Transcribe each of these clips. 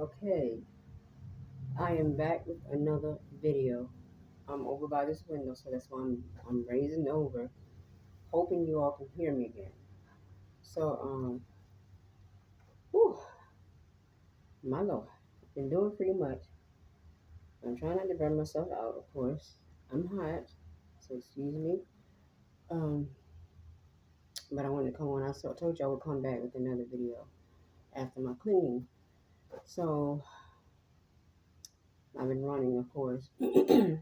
Okay, I am back with another video. I'm over by this window, so that's why I'm raising over, hoping you all can hear me again. So, whew, my lord, been doing pretty much. I'm trying not to burn myself out, of course. I'm hot, so excuse me. Um, but I wanted to come on. Told you I would come back with another video after my cleaning. So I've been running, of course. Two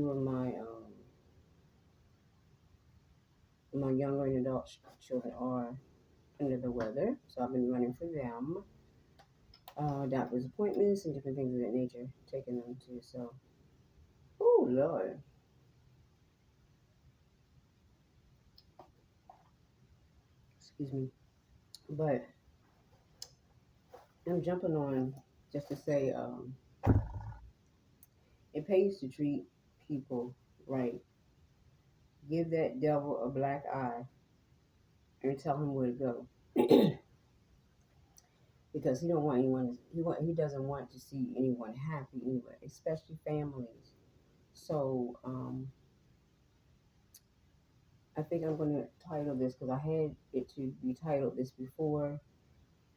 of my younger and adult children are under the weather, so I've been running for them. Doctor's appointments and different things of that nature, taking them to. So, oh Lord, excuse me, but I'm jumping on just to say, it pays to treat people right. Give that devil a black eye and tell him where to go, because he don't want anyone. He doesn't want to see anyone happy anyway, especially families. So, I think I'm going to title this because I had it to be titled this before,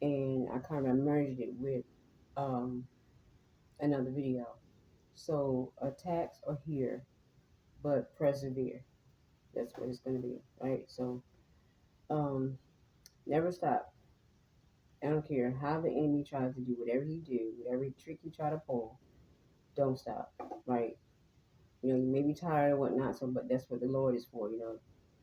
and I kind of merged it with um, another video. So attacks are here, but persevere. That's what it's going to be, right? So um, never stop. I don't care how the enemy tries to do whatever you do, whatever trick you try to pull. Don't stop, right? You may be tired or whatnot. So, but that's what the Lord is for.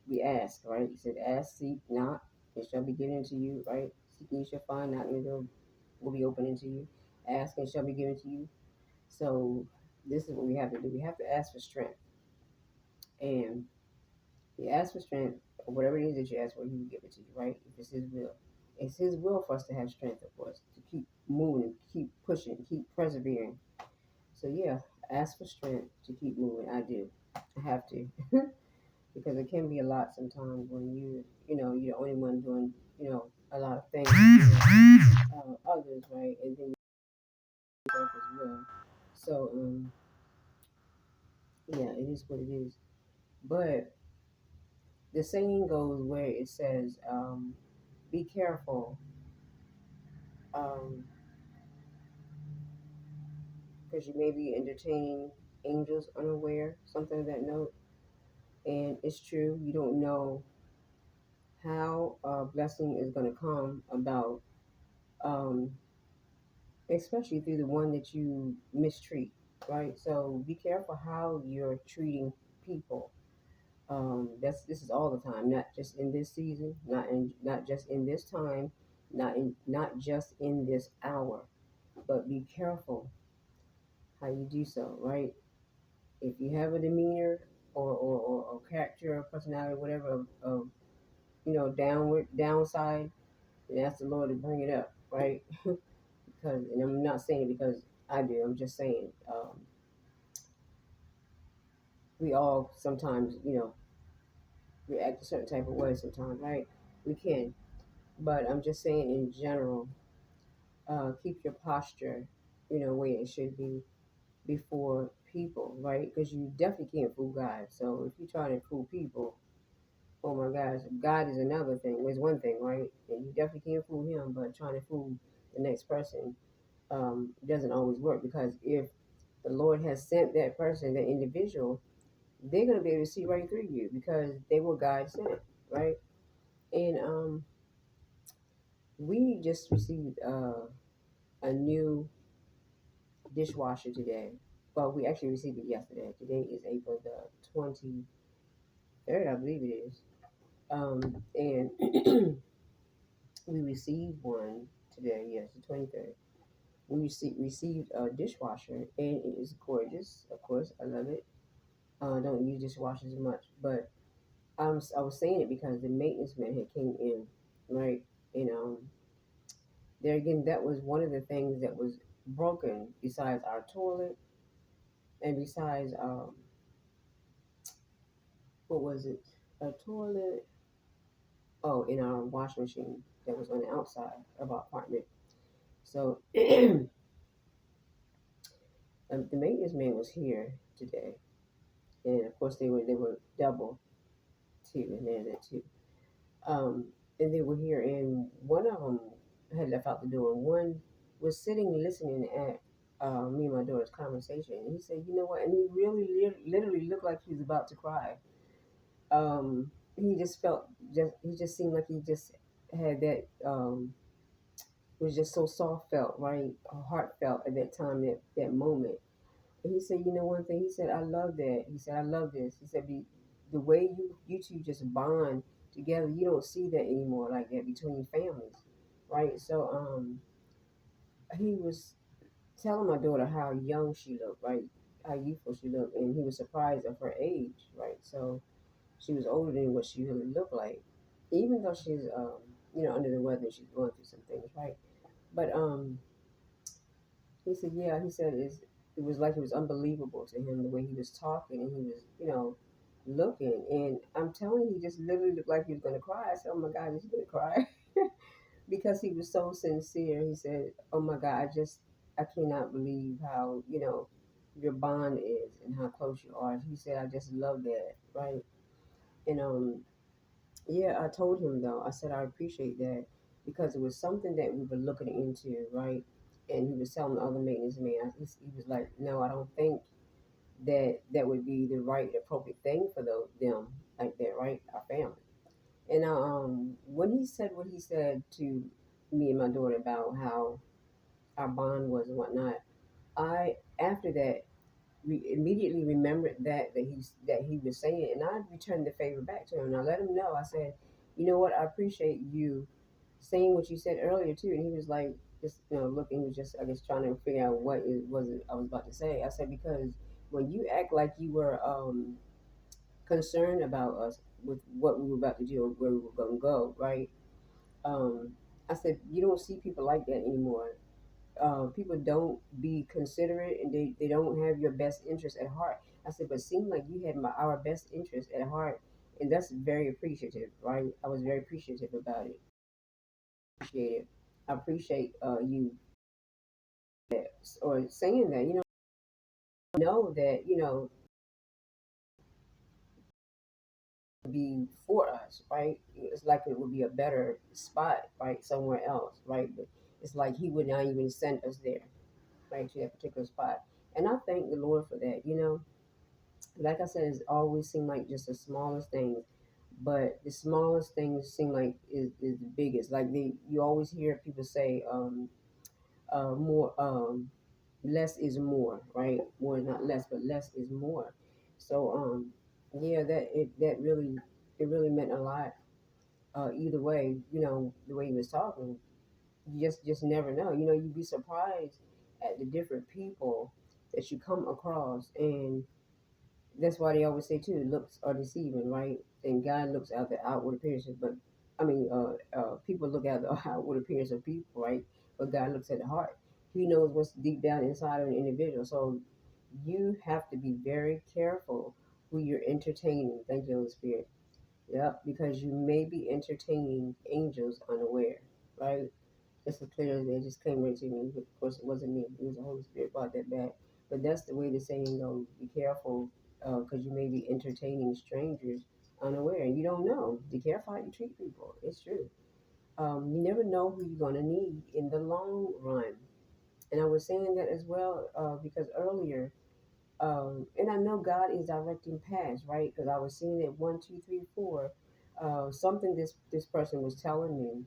We ask, right? He said, "Ask, seek, knock, it shall be given to you." Right? Seeking you shall find, knocking the door will be opening to you. Ask and shall be given to you. So this is what we have to do. We have to ask for strength. And you ask for strength, or whatever it is that you ask for, he will give it to you, right? If it's his will. It's his will for us to have strength, of course, to keep moving, keep pushing, keep persevering. So yeah, ask for strength to keep moving. I do. I have to. Because it can be a lot sometimes when you're the only one doing, a lot of things, others, right? And then yourself as well. So, yeah, it is what it is. But the saying goes where it says, be careful, because you may be entertaining angels unaware, something of that note. And it's true, you don't know how a blessing is going to come about, um, especially through the one that you mistreat, right? So be careful how you're treating people. This is all the time, not just in this season, not just in this time, not just in this hour, but be careful how you do so, right? If you have a demeanor or character or personality, whatever of downside, then ask the Lord to bring it up, right? Because, and I'm not saying it because I do. I'm just saying, we all sometimes, react a certain type of way sometimes, right? We can. But I'm just saying in general, keep your posture, where it should be before people, right? Because you definitely can't fool God. So if you try to fool people, oh my gosh, God is another thing. There's one thing, right? And you definitely can't fool him, but trying to fool the next person doesn't always work, because if the Lord has sent that person, that individual, they're going to be able to see right through you because they were God sent, right? And we just received a new dishwasher today. Well, we actually received it yesterday. Today is April the 23rd, I believe it is. And we received one today. Yes, the 23rd. We received a dishwasher, and it is gorgeous. Of course, I love it. Don't use dishwashers much, but I was saying it because the maintenance man had came in, right? And there again, that was one of the things that was broken besides our toilet, and besides what was it? A toilet. Oh, in our washing machine that was on the outside of our apartment. So the maintenance man was here today, and of course they were double too, and they're there too. Um, and they were here, and one of them had left out the door, and one was sitting listening at me and my daughter's conversation. And he said, "You know what?" And he really literally looked like he was about to cry. He just felt just he just seemed like he just had that was just so soft felt, right, heartfelt at that time, that moment. And he said, you know, one thing, he said, I love that. He said, I love this. He said, the way you two just bond together, you don't see that anymore like that between families, right? So he was telling my daughter how young she looked, right? How youthful she looked, and he was surprised of her age, right? So she was older than what she really looked like, even though she's under the weather, she's going through some things, right? But he said, yeah, he said it was like it was unbelievable to him the way he was talking and he was, looking. And I'm telling you, he just literally looked like he was going to cry. I said, oh my God, he's going to cry because he was so sincere. He said, oh my God, I cannot believe how, your bond is and how close you are. He said, I just love that, right? And yeah, I told him though. I said I appreciate that because it was something that we were looking into, right? And he was telling the other maintenance man, he was like, "No, I don't think that would be the right, appropriate thing for them like that, right? Our family." And when he said what he said to me and my daughter about how our bond was and whatnot, I after that immediately remembered that he was saying, and I returned the favor back to him. And I let him know. I said, "You know what? I appreciate you saying what you said earlier too." And he was like, just looking, he was just I guess trying to figure out what it was I was about to say. I said because when you act like you were concerned about us with what we were about to do or where we were going to go, right? Um, I said you don't see people like that anymore. People don't be considerate and they don't have your best interest at heart. I said, but it seemed like you had our best interest at heart, and that's very appreciative, right? I was very appreciative about it. Appreciate it. I appreciate you or saying that, know that, be for us, right? It's like it would be a better spot, right, somewhere else, right? But it's like he would not even send us there, right, to that particular spot. And I thank the Lord for that, like I said, it's always seemed like just the smallest things, but the smallest things seem like is the biggest. Like you always hear people say, more, less is more, right? More is not less, but less is more. So, yeah, it really meant a lot. Either way, the way he was talking, you just never know. You'd be surprised at the different people that you come across, and that's why they always say too, looks are deceiving, right? And God looks at the outward appearances, but I mean, people look at the outward appearance of people, right? But God looks at the heart. He knows what's deep down inside of an individual. So you have to be very careful who you're entertaining. Thank you, Holy Spirit. Yep, because you may be entertaining angels unaware, right? Just as clear as it just came right to me. Of course, it wasn't me. It was the Holy Spirit brought that back. But that's the way the saying goes. Be careful, because you may be entertaining strangers unaware, and you don't know. Be careful how you treat people. It's true. You never know who you're going to need in the long run. And I was saying that as well because earlier, and I know God is directing paths, right? Because I was seeing it 1, 2, 3, 4. Something this person was telling me,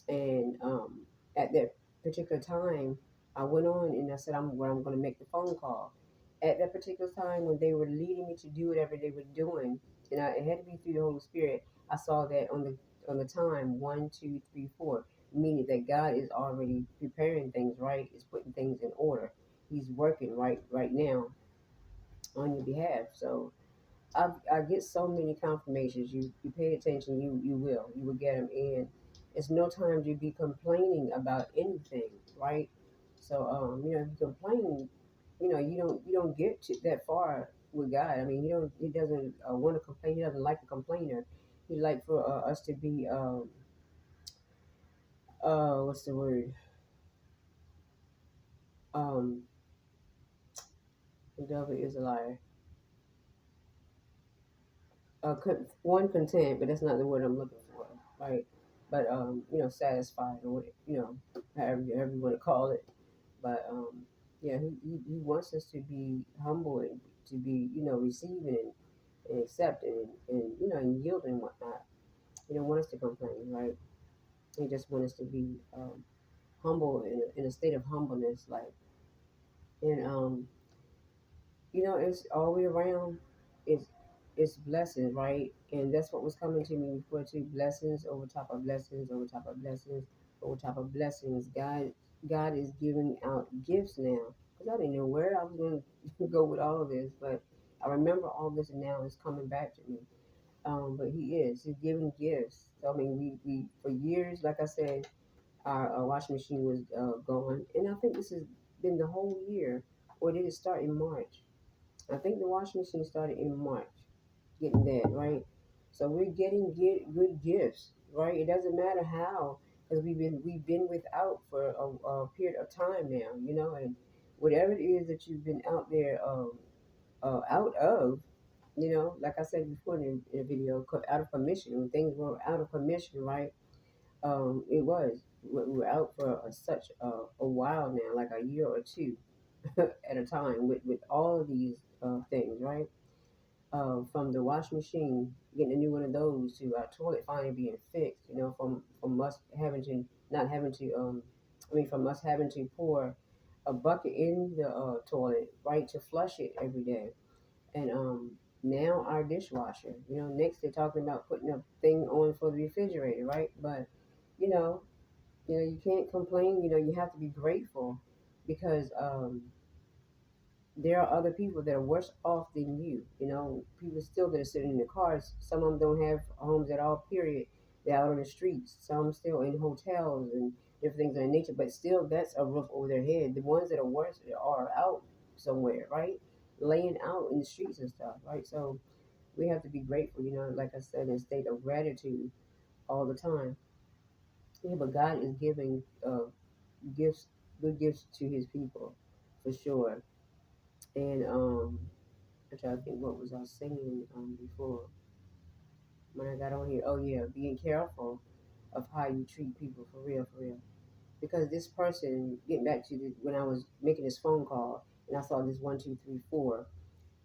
and at that particular time, I went on and I said, I'm going to make the phone call. At that particular time, when they were leading me to do whatever they were doing, and it had to be through the Holy Spirit, I saw that on the time 1, 2, 3, 4, meaning that God is already preparing things, right? Is putting things in order. He's working right now on your behalf. So I get so many confirmations. You pay attention, you will get them. And it's no time to be complaining about anything, right? So if you complain, you don't get to that far with God. I mean, he doesn't want to complain. He doesn't like a complainer. He like for us to be what's the word? Um, the devil is a liar. One content, but that's not the word I'm looking for, right? But satisfied or however you want to call it. But yeah, he wants us to be humble and to be receiving and accepting and yielding and whatnot. He don't want us to complain, right? He just wants us to be humble in a state of humbleness, like and it's all the way around. It's it's blessings, right? And that's what was coming to me before too. Blessings over top of blessings over top of blessings over top of blessings. God is giving out gifts now. Because I didn't know where I was going to go with all of this, but I remember all this and now it's coming back to me. But He's giving gifts. So I mean, we for years, like I said, our washing machine was going, and I think this has been the whole year, or did it start in March? I think the washing machine started in March, getting that, right? So we're getting good gifts, right? It doesn't matter how, because we've been without for a period of time now, and whatever it is that you've been out there out of, like I said before in the video, out of permission, when things were out of permission, right? It was. We were out for such a while now, like a year or two at a time with all of these things, right? From the washing machine, getting a new one of those, to our toilet finally being fixed, from us having to not having to, from us having to pour a bucket in the toilet, right, to flush it every day. And now our dishwasher, next they're talking about putting a thing on for the refrigerator, right? But, you know, you can't complain, you have to be grateful because, there are other people that are worse off than you. People still that are sitting in their cars. Some of them don't have homes at all, period. They're out on the streets. Some still in hotels and different things of that nature. But still, that's a roof over their head. The ones that are worse are out somewhere, right? Laying out in the streets and stuff, right? So we have to be grateful, like I said, in a state of gratitude all the time. Yeah, but God is giving gifts, good gifts to his people, for sure. And I'm trying to think what was I saying before when I got on here. Oh yeah, being careful of how you treat people, for real, for real. Because this person, getting back to when I was making this phone call and I saw this 1 2 3 4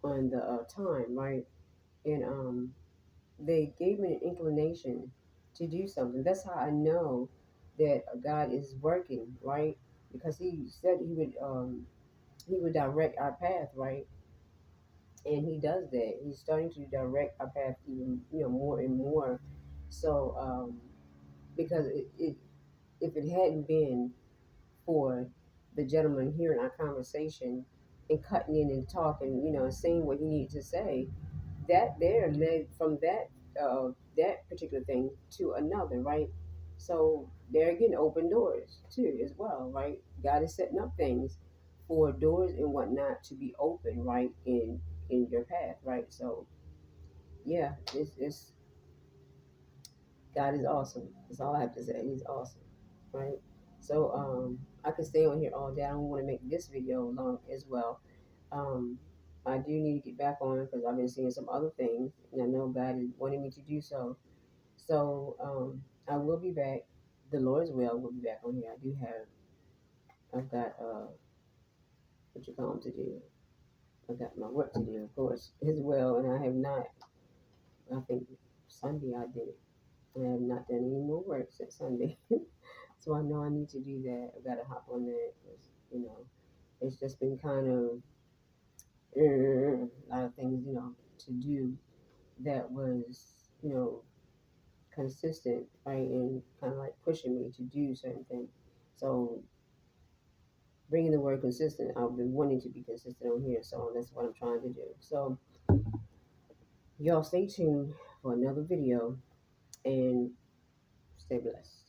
on the time, right? And they gave me an inclination to do something. That's how I know that God is working, right? Because He said He would direct our path, right? And he does that. He's starting to direct our path even more and more. So because if it hadn't been for the gentleman hearing our conversation and cutting in and talking, and saying what he needed to say, that there led from that particular thing to another, right? So there again, open doors too as well, right? God is setting up things for doors and whatnot to be open, right, in your path, right? So yeah, it's God is awesome. That's all I have to say. He's awesome, right? So I could stay on here all day. I don't want to make this video long as well. Um, I do need to get back on because I've been seeing some other things, and I know God is wanting me to do so. So I will be back. The Lord's will will be back on here. I've got what you call them to do. I've got my work to do, of course, as well, and I have not. I think Sunday I did it. I have not done any more work since Sunday. So I know I need to do that. I gotta hop on that because it's just been kind of a lot of things to do that was consistent, right, and kind of like pushing me to do certain things. So bringing the word consistent, I've been wanting to be consistent on here, so that's what I'm trying to do. So y'all stay tuned for another video and stay blessed.